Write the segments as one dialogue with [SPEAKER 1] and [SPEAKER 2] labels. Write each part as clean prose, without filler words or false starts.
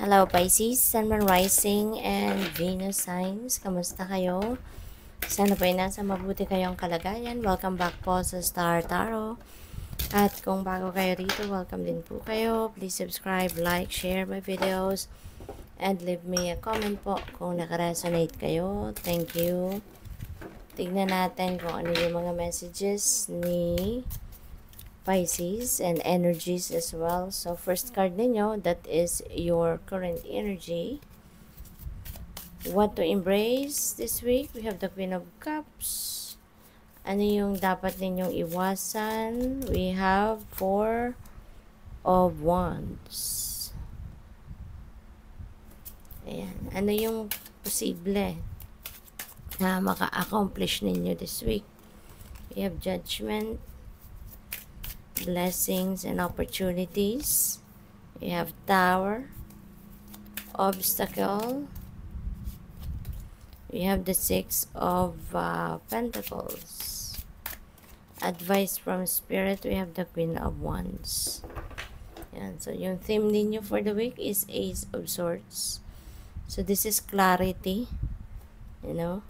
[SPEAKER 1] Hello Pisces, Sun, Moon, Rising, and Venus signs. Kamusta kayo? Sana po ay nasa mabuti kayong kalagayan. Welcome back po sa Star Tarot. At kung bago kayo rito, welcome din po kayo. Please subscribe, like, share my videos, and leave me a comment po kung nakaresonate kayo. Thank you. Tignan natin kung ano yung mga messages ni Pisces and energies as well. So, first card ninyo, that is your current energy. What to embrace this week? We have the Queen of Cups. Ano yung dapat ninyong iwasan? We have Four of Wands. Ayan. Ano yung posible na maka-accomplish ninyo this week? We have Judgment, blessings and opportunities. We have Tower, obstacle. We have the Six of Pentacles. Advice from Spirit. We have the Queen of Wands. Yan. So, yung theme ninyo for the week is Ace of Swords. So, this is clarity. You know.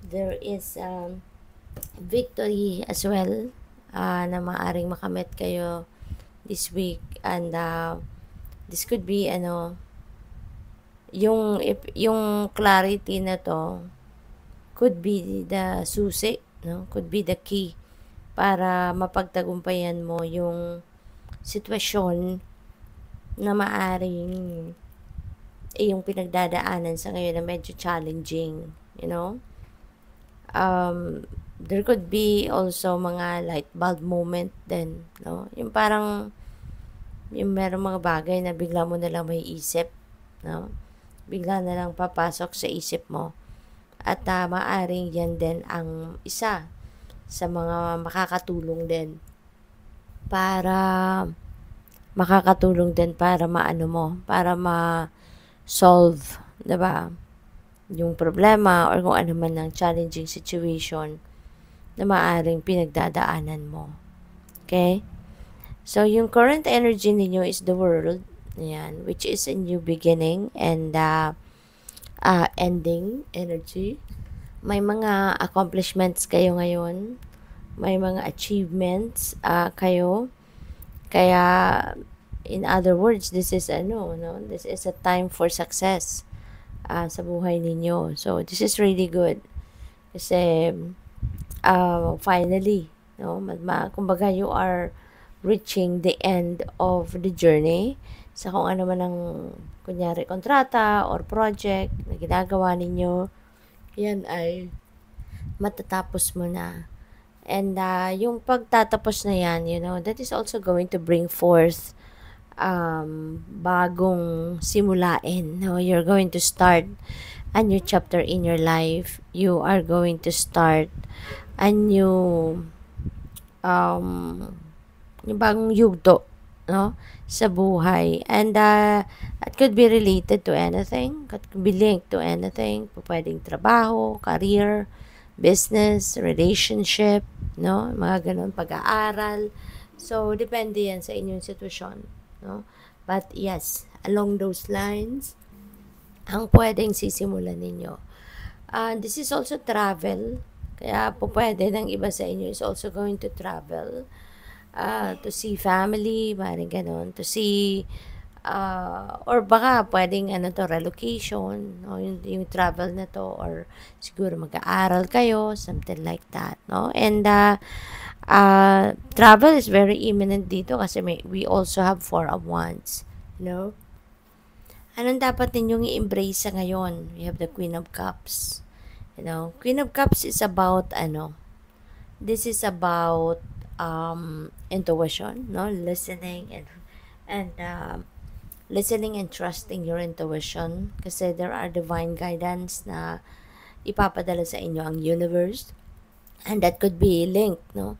[SPEAKER 1] There is victory as well na maaring makamit kayo this week. And this could be, yung clarity na to could be the susi, no? Could be the key para mapagtagumpayan mo yung sitwasyon na maaring yung pinagdadaanan sa ngayon na medyo challenging, you know. There could be also mga light bulb moment din, no? Yung parang yung merong mga bagay na bigla mo na lang may isip, no? Bigla na lang papasok sa isip mo. At maaring yan din ang isa sa mga makakatulong din para maano mo, para ma-solve, 'di ba? Yung problema or kung ano man ang challenging situation na maaring pinagdadaanan mo. Okay? So, yung current energy ninyo is the World, ayan, which is a new beginning and ending energy. May mga accomplishments kayo ngayon. May mga achievements kayo. Kaya, in other words, this is this is a time for success sa buhay ninyo. So, this is really good. Kasi, finally, no, kumbaga you are reaching the end of the journey sa kung ano man ang kunyari kontrata or project na ginagawa ninyo, yan ay matatapos mo na. And yung pagtatapos na yan, that is also going to bring forth bagong simulain. No? You're going to start a new chapter in your life. You are going to start a new yung bagong yugto, no, sa buhay. And it could be related to anything. It could be linked to anything. Pwedeng trabaho, career, business, relationship, no, mga ganun, pag-aaral. So, depende yan sa inyong sitwasyon, no. But yes, along those lines, ang pwedeng sisimulan ninyo. This is also travel. Kaya po pwede ng iba sa inyo is also going to travel to see family, maaaring ganun, to see or baka pwedeng relocation, no? yung travel na to, or siguro mag-aaral kayo, something like that, no? And travel is very imminent dito kasi we also have Four of Wands, no? Anong dapat ninyong i-embrace sa ngayon? We have the Queen of Cups. Queen of Cups is about this is about intuition, no? Listening and listening and trusting your intuition, kasi there are divine guidance na ipapadala sa inyo ang universe, and that could be linked, no,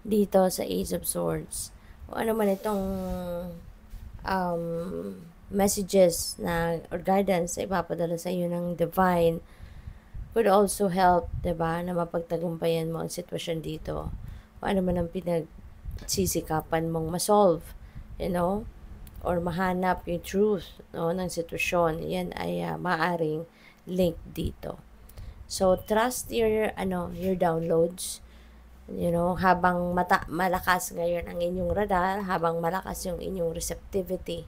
[SPEAKER 1] dito sa Ace of Swords. O ano man itong messages na or guidance na ipapadala sa inyo ng divine could also help, 'di ba, na mapagtagumpayan mo ang sitwasyon dito. O ano man ang pinagsisikapan mong ma-solve, or mahanap yung truth, no, ng sitwasyon, yan ay maaring link dito. So, trust your downloads. Habang malakas ngayon ang inyong radar, habang malakas yung inyong receptivity.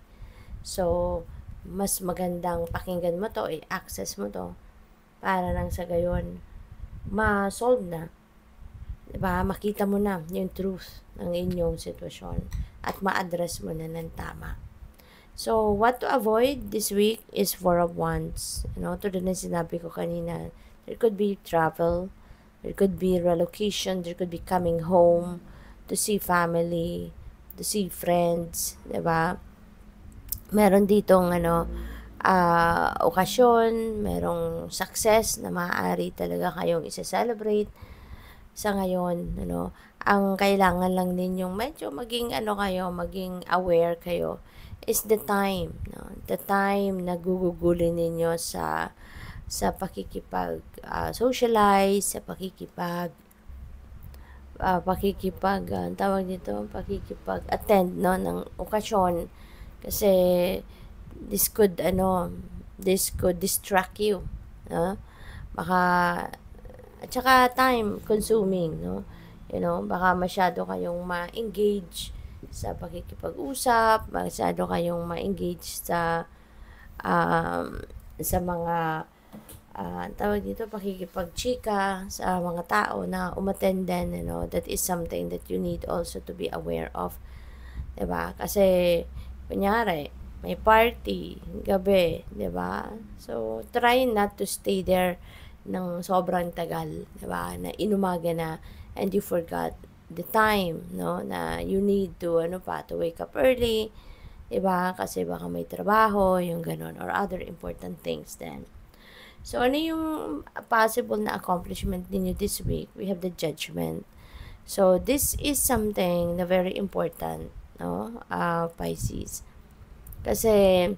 [SPEAKER 1] So, mas magandang pakinggan mo to, i-access mo to, para nang sa gayon, ma-solve na. Diba? Makita mo na yung truth ng inyong sitwasyon at ma-address mo na ng tama. So, what to avoid this week is Four of Wands. Tulad na sinabi ko kanina, there could be travel, there could be relocation, there could be coming home to see family, to see friends, diba? Meron ditong okasyon, merong success na maaari talaga kayong isa-celebrate sa ngayon. Ang kailangan lang ninyong medyo maging maging aware kayo is the time, the time na gugugulin ninyo sa pakikipag socialize, sa tawag dito, pakikipag-attend ng okasyon, kasi this could distract you, baka, at saka time consuming, baka masyado kayong ma-engage sa pakikipag-usap, masyado kayong ma-engage sa mga tawag dito, pakikipag-chika sa mga tao na umattend din, that is something that you need also to be aware of, diba? Kasi kunyari may party gabi, diba? So try not to stay there ng sobrang tagal, diba? Na inumaga na and you forgot the time, na you need to to wake up early, diba? Kasi baka may trabaho, yung ganun, or other important things then. So, ano yung possible na accomplishment ninyo this week? We have the Judgment. So, this is something na very important, Pisces. Kasi,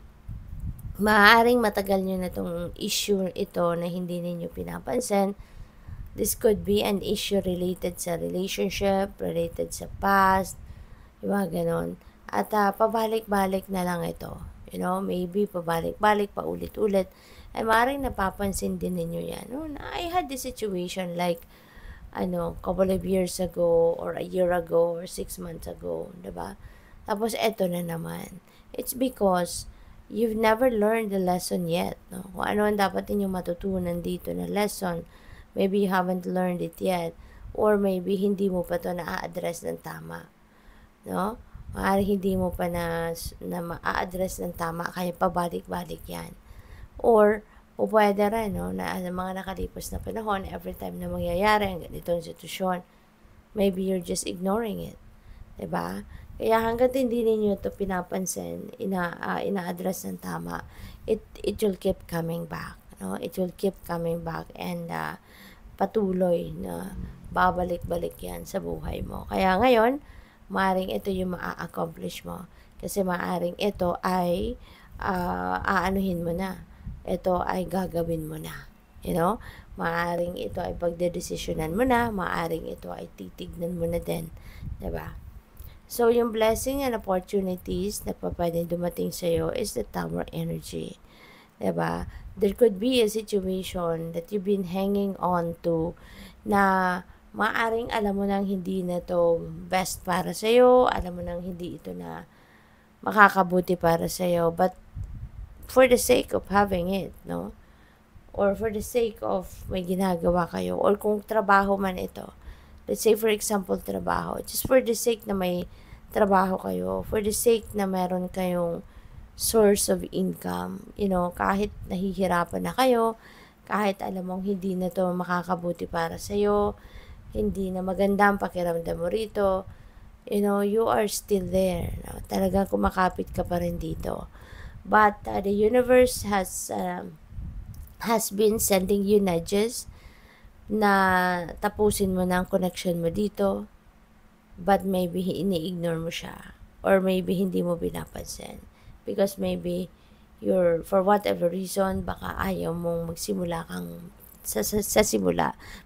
[SPEAKER 1] maaaring matagal nyo na itong issue ito na hindi ninyo pinapansin. This could be an issue related sa relationship, related sa past, diba, ganon. At pabalik-balik na lang ito. Maybe pabalik-balik, paulit-ulit. Ay maaaring napapansin din ninyo yan. I had this situation like, couple of years ago, or a year ago, or 6 months ago, diba? Tapos, eto na naman. It's because you've never learned the lesson yet, Kung ano ang dapat ninyong matutunan dito na lesson, maybe you haven't learned it yet, or maybe hindi mo pa to na-address ng tama, Maaaring hindi mo pa na ma-address ng tama, kaya pabalik-balik yan. Or, pwede rin, na mga nakalipas na panahon, every time na mangyayari ang ganitong sitwasyon, maybe you're just ignoring it. Diba? Kaya hanggat hindi ninyo ito pinapansin, ina-address ng tama, it will keep coming back. It will keep coming back and patuloy na babalik-balik yan sa buhay mo. Kaya ngayon, maaring ito yung ma-accomplish mo. Kasi maaring ito ay aanuhin mo na. Ito ay gagawin mo na. Maaring ito ay pagdedesisyonan mo na, maaring ito ay titignan mo na din. Diba? So, yung blessing and opportunities na pwedeng dumating sa'yo is the Tower energy. Diba? There could be a situation that you've been hanging on to na maaring alam mo nang hindi na to best para sa'yo, alam mo nang hindi ito na makakabuti para sa'yo, but for the sake of having it, or for the sake of may ginagawa kayo, or kung trabaho man ito, let's say for example trabaho, just for the sake na may trabaho kayo, for the sake na meron kayong source of income, kahit nahihirapan na kayo, kahit alam mong hindi na to makakabuti para sa'yo, hindi na maganda ang pakiramdam mo rito, you are still there, talagang kumakapit ka pa rin dito. But the universe has been sending you nudges na tapusin mo na ang connection mo dito, but maybe ini-ignore mo siya, or maybe hindi mo binapansin. Because maybe for whatever reason, baka ayaw mong magsimula kang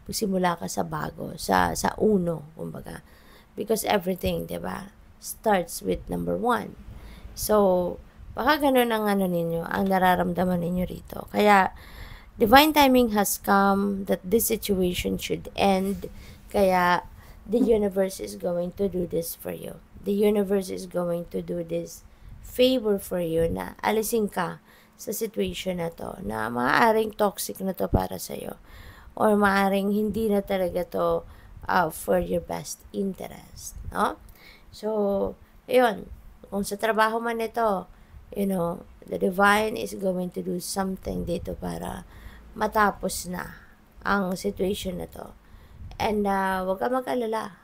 [SPEAKER 1] magsimula ka sa bago, sa uno, kumbaga. Because everything, diba, starts with number 1. So, baka ganun ang ano ninyo, ang nararamdaman ninyo rito. Kaya, divine timing has come that this situation should end. Kaya, the universe is going to do this for you. The universe is going to do this favor for you na alisin ka sa situation na to, na maaaring toxic na to para sa'yo. Or maaaring hindi na talaga to for your best interest. No? So, ayun. Kung sa trabaho man ito, the divine is going to do something dito para matapos na ang situation na to. And wag ka mag-alala.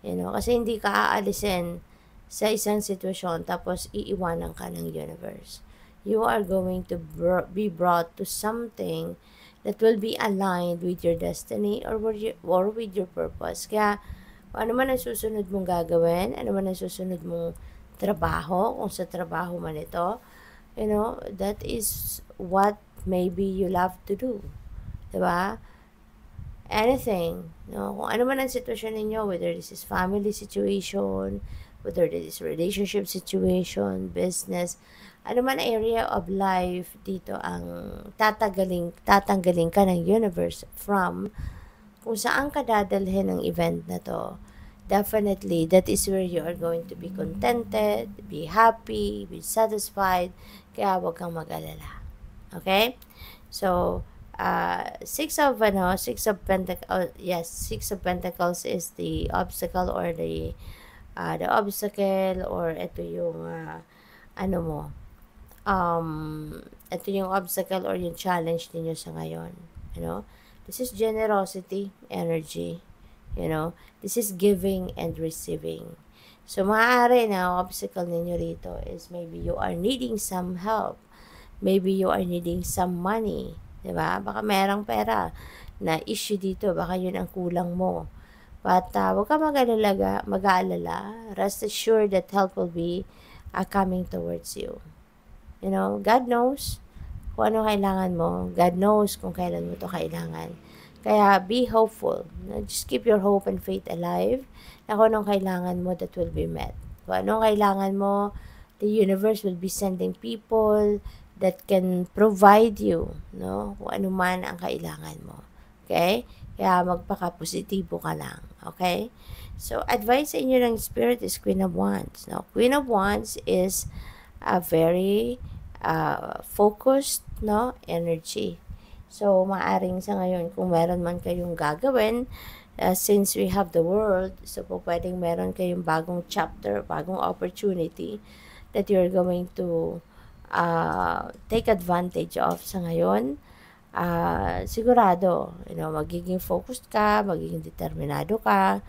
[SPEAKER 1] Kasi hindi ka aalisin sa isang sitwasyon tapos iiwanan ka ng universe. You are going to be brought to something that will be aligned with your destiny or with your purpose. Kaya, ano man ang susunod mong gagawin, ano man ang susunod mong trabaho, kung sa trabaho man ito, that is what maybe you love to do. Diba? Anything, kung ano man ang sitwasyon ninyo, whether this is family situation, whether this is relationship situation, business, ano man area of life dito ang tatanggalin ka ng universe from kung saan ka dadalhin ng event na to. Definitely, that is where you are going to be contented, be happy, be satisfied, kaya wag kang mag-alala. Okay? So, Six of Pentacles, yes, Six of Pentacles is the obstacle or the obstacle or ito yung ito yung obstacle or yung challenge ninyo sa ngayon. This is generosity energy. This is giving and receiving. So, maaari na obstacle ninyo rito is maybe you are needing some help. Maybe you are needing some money. Diba? Baka merang pera na issue dito. Baka yun ang kulang mo. But huwag ka mag-aalala. Rest assured that help will be coming towards you. God knows kung ano kailangan mo. God knows kung kailan mo to kailangan. Kaya be hopeful. Just keep your hope and faith alive. Na kung anong kailangan mo, that will be met. Kung anong kailangan mo, the universe will be sending people that can provide you, kung ano man ang kailangan mo. Okay? Kaya magpaka-positibo ka lang. Okay? So, advice sa inyo ng Spirit is Queen of Wands. Queen of Wands is a very focused energy. So, maaring sa ngayon, kung meron man kayong gagawin, since we have the world, so po pwedeng meron kayong bagong chapter, bagong opportunity that you're going to take advantage of sa ngayon. Sigurado, magiging focused ka, magiging determinado ka.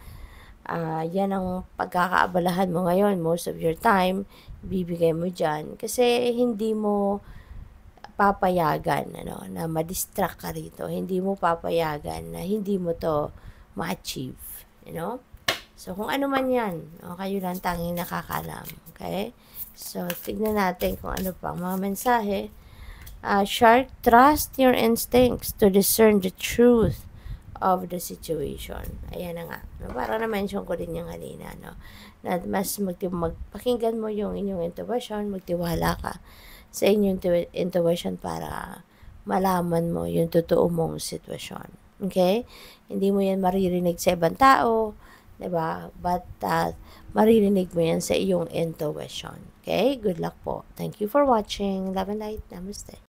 [SPEAKER 1] Yan ang pagkakaabalahan mo ngayon. Most of your time, bibigay mo dyan. Kasi hindi mo papayagan na ma-distract ka rito. Hindi mo papayagan na hindi mo to ma-achieve. So, kung ano man yan, kayo lang tanging nakakalam. Okay? So, tignan natin kung ano pa mga mensahe. Shark, trust your instincts to discern the truth of the situation. Ayan na nga. Para na-mention ko din yung kanina. Na mas magpakinggan mo yung inyong intuition, magtiwala ka sa inyong intuition para malaman mo yung totoo mong sitwasyon. Okay? Hindi mo yan maririnig sa ibang tao, diba? But maririnig mo yan sa iyong intuition. Okay? Good luck po. Thank you for watching. Love and light. Namaste.